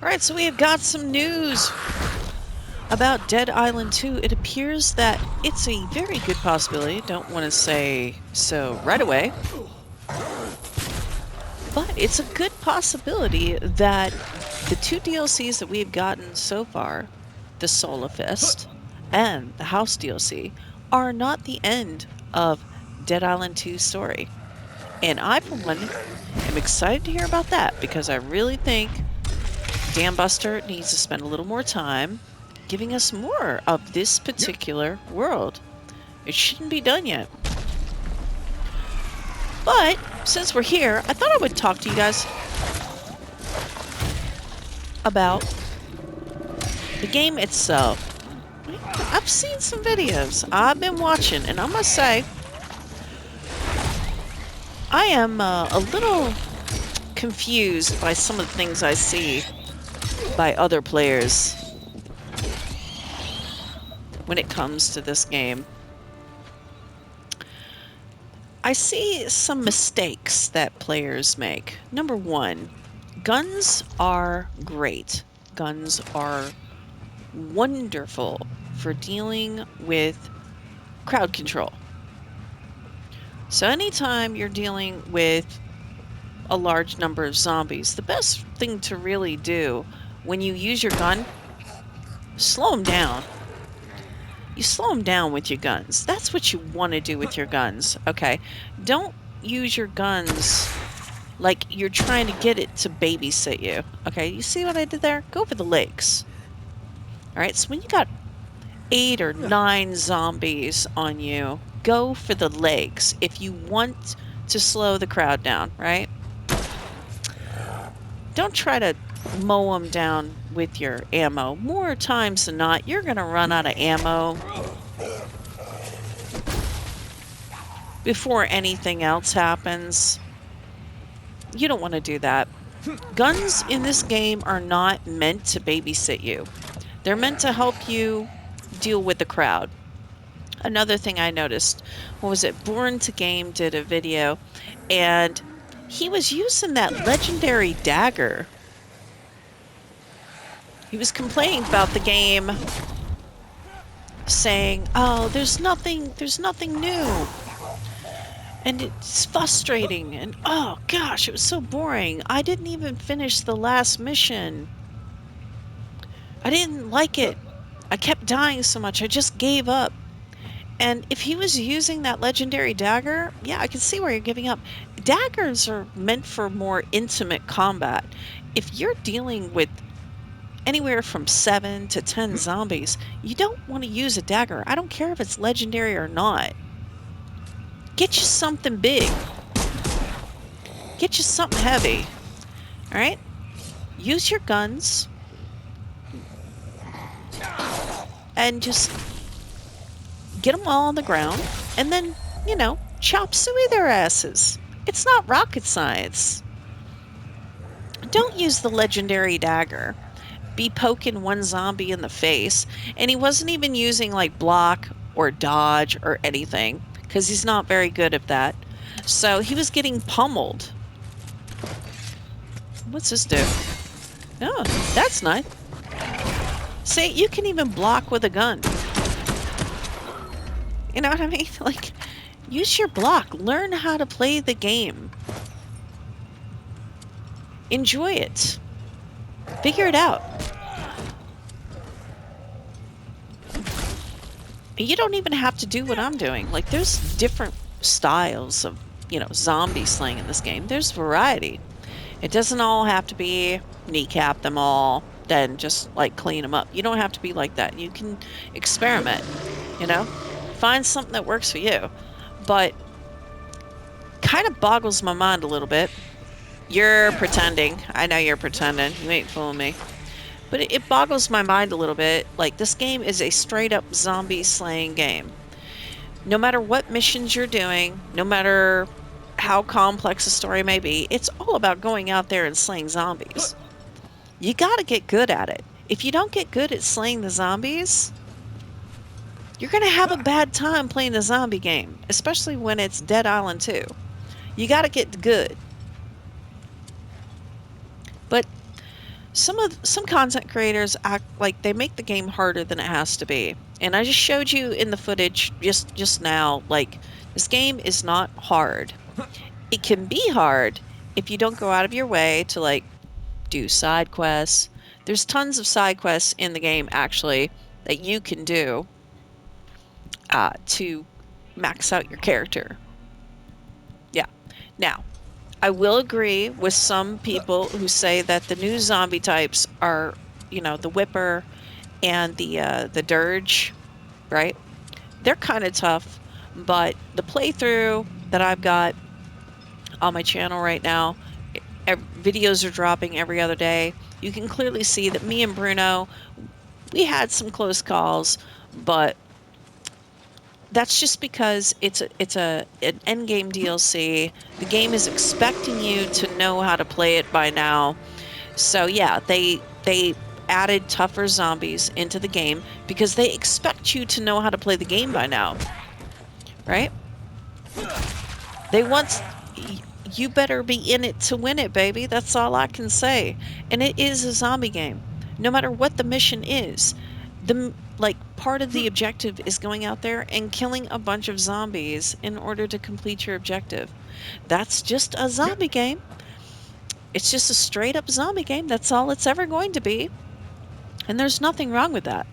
Alright, so we have got some news about Dead Island 2. It appears that it's a very good possibility. Don't want to say so right away. But it's a good possibility that the two DLCs that we've gotten so far, the Solafest and the House DLC, are not the end of Dead Island 2's story. And I, for one, am excited to hear about that because I really think Dambuster needs to spend a little more time giving us more of this particular world. It shouldn't be done yet. But since we're here, I thought I would talk to you guys about the game itself. I've seen some videos. I've been watching, and I must say, I am a little confused by some of the things I see by other players when it comes to this game. I see some mistakes that players make. Number one, guns are great. Guns are wonderful for dealing with crowd control. So anytime you're dealing with a large number of zombies, the best thing to really do when you use your gun, slow them down. You slow them down with your guns. That's what you want to do with your guns, okay? Don't use your guns like you're trying to get it to babysit you, okay? You see what I did there? Go for the legs. All right, so when you got 8 or 9 zombies on you, go for the legs if you want to slow the crowd down, right? Don't try to mow them down with your ammo. More times than not, you're going to run out of ammo before anything else happens. You don't want to do that. Guns in this game are not meant to babysit you. They're meant to help you deal with the crowd. Another thing I noticed, what was it? Born to Game did a video, and he was using that legendary dagger. He was complaining about the game, saying, "Oh, there's nothing new." And it's frustrating, and oh gosh, it was so boring. I didn't even finish the last mission. I didn't like it. I kept dying so much, I just gave up. And if he was using that legendary dagger, yeah, I can see where you're giving up. Daggers are meant for more intimate combat. If you're dealing with anywhere from 7 to 10 zombies, you don't want to use a dagger. I don't care if it's legendary or not. Get you something big. Get you something heavy. All right? Use your guns. And just get them all on the ground. And then, you know, chop suey their asses. It's not rocket science. Don't use the legendary dagger. Be poking one zombie in the face. And he wasn't even using, like, block or dodge or anything, because he's not very good at that. So he was getting pummeled. What's this do? Oh, that's nice. See, you can even block with a gun. You know what I mean? Like, use your block. Learn how to play the game. Enjoy it. Figure it out. You don't even have to do what I'm doing. Like, there's different styles of, you know, zombie slaying in this game. There's variety. It doesn't all have to be kneecap them all, then just, like, clean them up. You don't have to be like that. You can experiment, you know? Find something that works for you. But kind of boggles my mind a little bit. You're pretending. I know you're pretending. You ain't fooling me. But it boggles my mind a little bit. Like, this game is a straight-up zombie slaying game. No matter what missions you're doing, no matter how complex the story may be, it's all about going out there and slaying zombies. You gotta get good at it. If you don't get good at slaying the zombies, you're gonna have a bad time playing the zombie game, especially when it's Dead Island 2. You gotta get good. But some content creators act like they make the game harder than it has to be. And I just showed you in the footage just now, like, this game is not hard. It can be hard if you don't go out of your way to, like, do side quests. There's tons of side quests in the game, actually, that you can do to max out your character. Yeah. Now, I will agree with some people who say that the new zombie types are, the Whipper and the Dirge, right? They're kind of tough, but the playthrough that I've got on my channel right now, videos are dropping every other day. You can clearly see that me and Bruno, we had some close calls, but that's just because it's an endgame DLC. The game is expecting you to know how to play it by now. So yeah, they added tougher zombies into the game because they expect you to know how to play the game by now, right? They want you better be in it to win it, baby. That's all I can say. And it is a zombie game. No matter what the mission is, part of the objective is going out there and killing a bunch of zombies in order to complete your objective. That's just a zombie game. It's just a straight up zombie game. That's all it's ever going to be. And there's nothing wrong with that.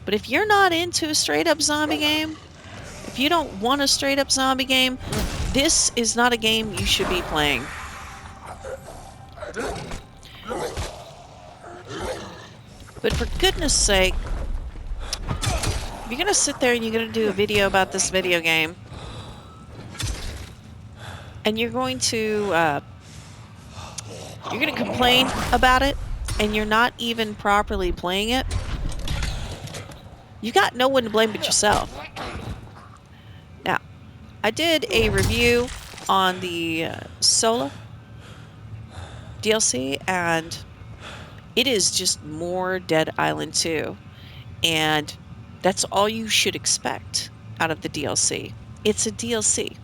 But if you're not into a straight up zombie game, if you don't want a straight up zombie game, this is not a game you should be playing. But for goodness sake, if you're gonna sit there and you're gonna do a video about this video game, and you're gonna complain about it, and you're not even properly playing it, you got no one to blame but yourself. Now, I did a review on the Sola DLC, and it is just more Dead Island 2, and that's all you should expect out of the DLC. It's a DLC.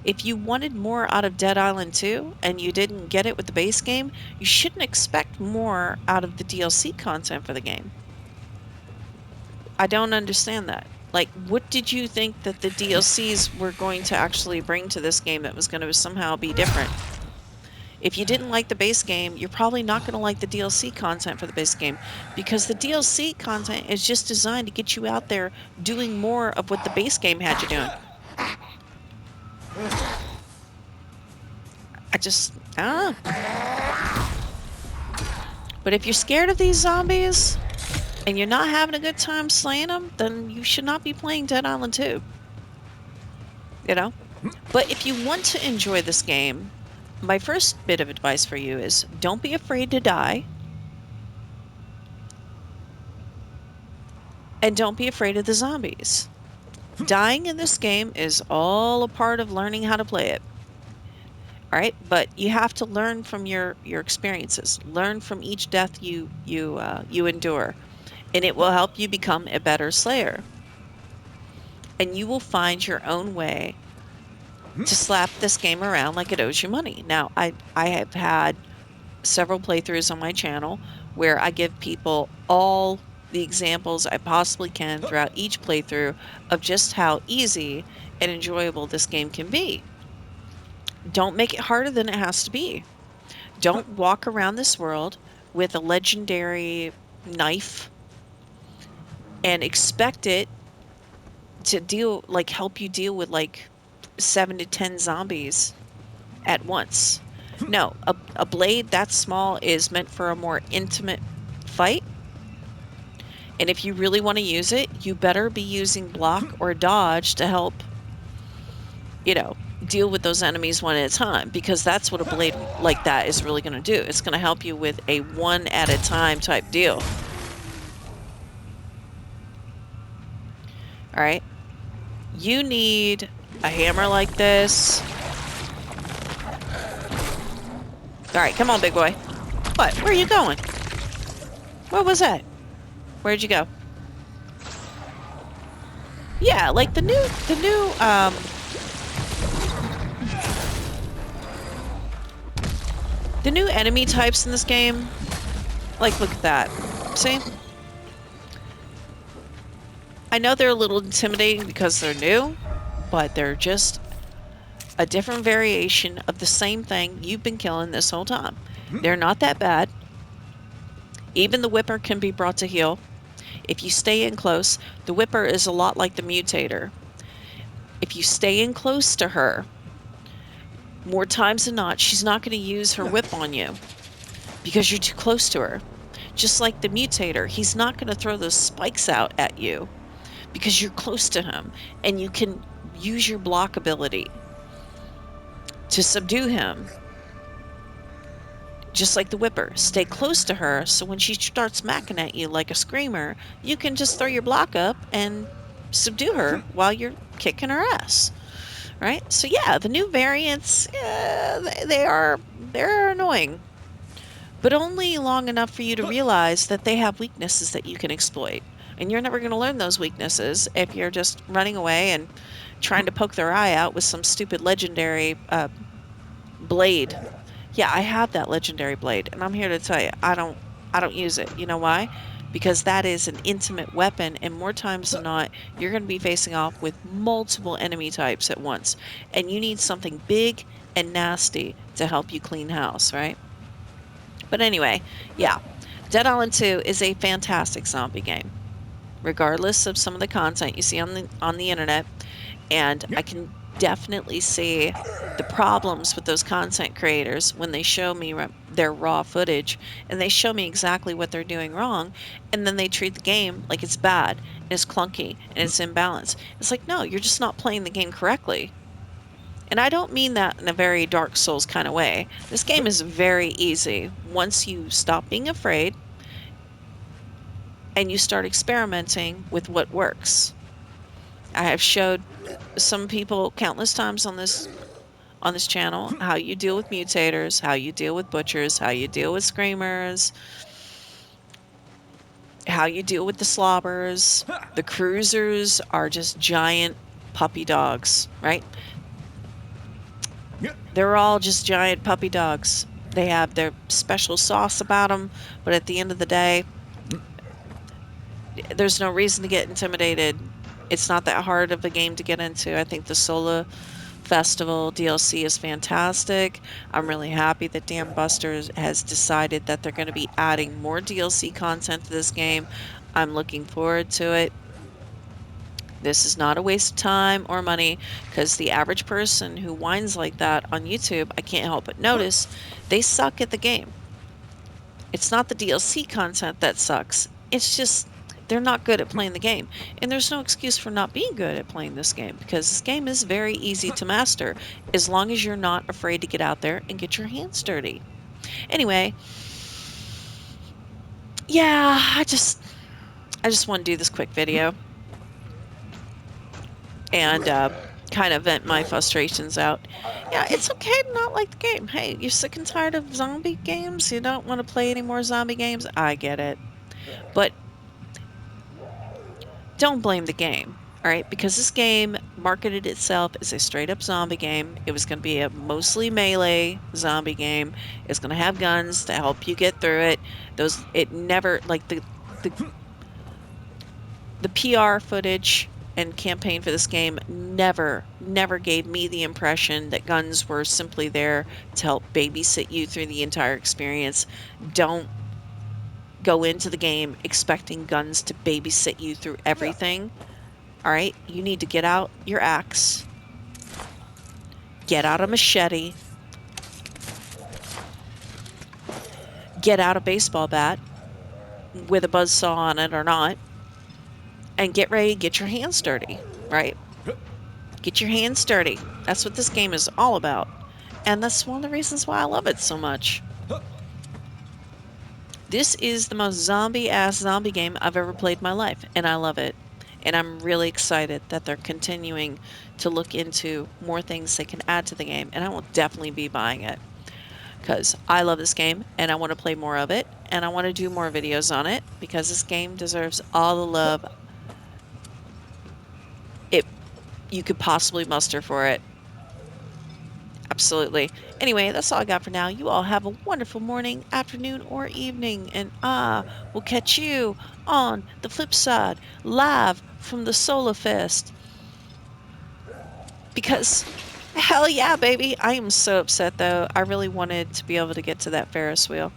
If you wanted more out of Dead Island 2 and you didn't get it with the base game, you shouldn't expect more out of the DLC content for the game. I don't understand that. Like, what did you think that the DLCs were going to actually bring to this game that was going to somehow be different? If you didn't like the base game, you're probably not going to like the DLC content for the base game, because the DLC content is just designed to get you out there doing more of what the base game had you doing. I don't know. But if you're scared of these zombies and you're not having a good time slaying them, then you should not be playing Dead Island 2. But if you want to enjoy this game, my first bit of advice for you is don't be afraid to die. And don't be afraid of the zombies. Dying in this game is all a part of learning how to play it. All right, but you have to learn from your experiences. Learn from each death you endure, and it will help you become a better slayer. And you will find your own way to slap this game around like it owes you money. Now, I have had several playthroughs on my channel where I give people all the examples I possibly can throughout each playthrough of just how easy and enjoyable this game can be. Don't make it harder than it has to be. Don't walk around this world with a legendary knife and expect it to help you deal with 7 to 10 zombies at once. No, a blade that small is meant for a more intimate fight. And if you really want to use it, you better be using block or dodge to help, deal with those enemies one at a time, because that's what a blade like that is really going to do. It's going to help you with a one at a time type deal. All right. You need a hammer like this. All right, come on, big boy. What? Where are you going? What was that? Where'd you go? Yeah, like the new enemy types in this game Like, look at that. See? I know they're a little intimidating because they're new, but they're just a different variation of the same thing you've been killing this whole time. They're not that bad. Even the Whipper can be brought to heel. If you stay in close, the Whipper is a lot like the Mutator. If you stay in close to her, more times than not, she's not going to use her whip on you because you're too close to her. Just like the Mutator, he's not going to throw those spikes out at you because you're close to him, and you can use your block ability to subdue him. Just like the Whipper, stay close to her, so when she starts smacking at you like a screamer, you can just throw your block up and subdue her while you're kicking her ass. Right? So yeah, the new variants, they're annoying, but only long enough for you to realize that they have weaknesses that you can exploit. And you're never going to learn those weaknesses if you're just running away and trying to poke their eye out with some stupid legendary blade. Yeah, I have that legendary blade, and I'm here to tell you, I don't use it. You know why? Because that is an intimate weapon, and more times than not, you're going to be facing off with multiple enemy types at once, and you need something big and nasty to help you clean house, right? But anyway, yeah, Dead Island 2 is a fantastic zombie game, regardless of some of the content you see on the internet, and I can definitely see the problems with those content creators when they show me their raw footage and they show me exactly what they're doing wrong, and then they treat the game like it's bad and it's clunky and it's imbalanced. It's like, no, you're just not playing the game correctly. And I don't mean that in a very Dark Souls kind of way. This game is very easy once you stop being afraid and you start experimenting with what works. I have showed some people countless times on this channel how you deal with mutators, how you deal with butchers, how you deal with screamers, how you deal with the slobbers. The cruisers are just giant puppy dogs, right? They're all just giant puppy dogs. They have their special sauce about them, but at the end of the day, there's no reason to get intimidated. It's not that hard of a game to get into. I think the Sola Festival DLC is fantastic. I'm really happy that Dam Busters has decided that they're going to be adding more DLC content to this game. I'm looking forward to it. This is not a waste of time or money, because the average person who whines like that on YouTube, I can't help but notice, they suck at the game. It's not the DLC content that sucks. It's just they're not good at playing the game. And there's no excuse for not being good at playing this game, because this game is very easy to master as long as you're not afraid to get out there and get your hands dirty. Anyway, yeah, I just want to do this quick video and kind of vent my frustrations out. Yeah, it's okay to not like the game. Hey, you're sick and tired of zombie games? You don't want to play any more zombie games? I get it. But don't blame the game, all right? Because this game marketed itself as a straight-up zombie game. It was going to be a mostly melee zombie game. It's going to have guns to help you get through it. It never, like, the PR footage and campaign for this game never gave me the impression that guns were simply there to help babysit you through the entire experience. Don't go into the game expecting guns to babysit you through everything. All right, you need to get out your axe, get out a machete, get out a baseball bat with a buzzsaw on it or not, and get ready to get your hands dirty, right? Get your hands dirty. That's what this game is all about. And that's one of the reasons why I love it so much. This is the most zombie-ass zombie game I've ever played in my life, and I love it. And I'm really excited that they're continuing to look into more things they can add to the game, and I will definitely be buying it. Because I love this game, and I want to play more of it, and I want to do more videos on it, because this game deserves all the love you could possibly muster for it. Absolutely. Anyway, that's all I got for now. You all have a wonderful morning, afternoon, or evening, and we'll catch you on the flip side, live from the Solar Fest. Because, hell yeah, baby. I am so upset, though. I really wanted to be able to get to that Ferris wheel.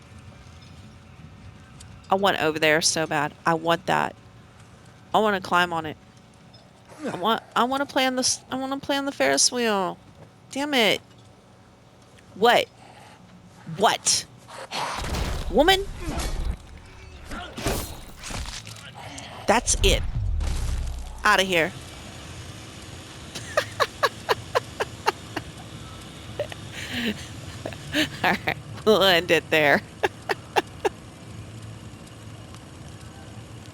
I want over there so bad. I want that. I want to climb on it. I want to play on this. I want to play on the Ferris wheel. Damn it. What? What? Woman? That's it. Out of here. All right. We'll end it there.